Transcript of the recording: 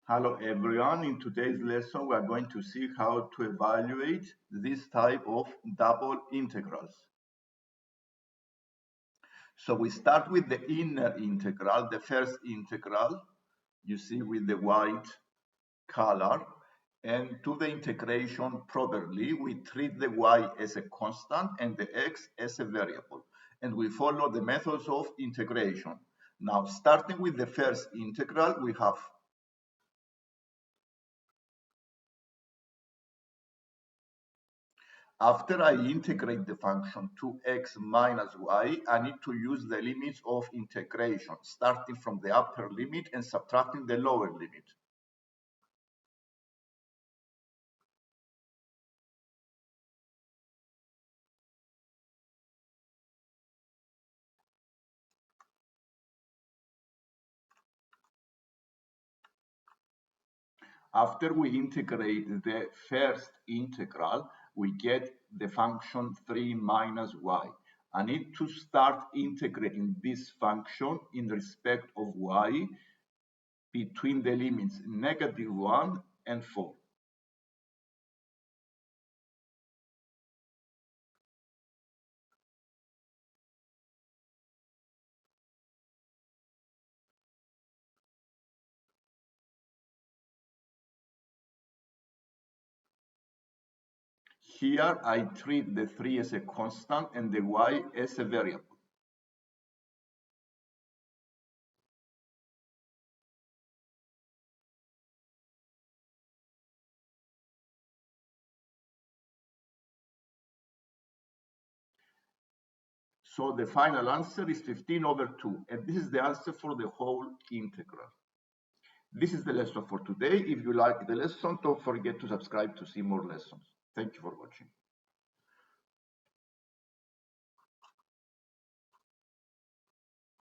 Hello everyone, in today's lesson we are going to see how to evaluate this type of double integrals. So we start with the inner integral, the first integral, you see with the white color, and to the integration properly, we treat the y as a constant and the x as a variable, and we follow the methods of integration. Now, starting with the first integral, we have after I integrate the function to x minus y, I need to use the limits of integration, starting from the upper limit and subtracting the lower limit. After we integrate the first integral, we get the function 3 minus y. I need to start integrating this function in respect of y between the limits -1 and 4. Here I treat the 3 as a constant and the y as a variable. So the final answer is 15/2, and this is the answer for the whole integral. This is the lesson for today. If you like the lesson, don't forget to subscribe to see more lessons. Thank you for watching.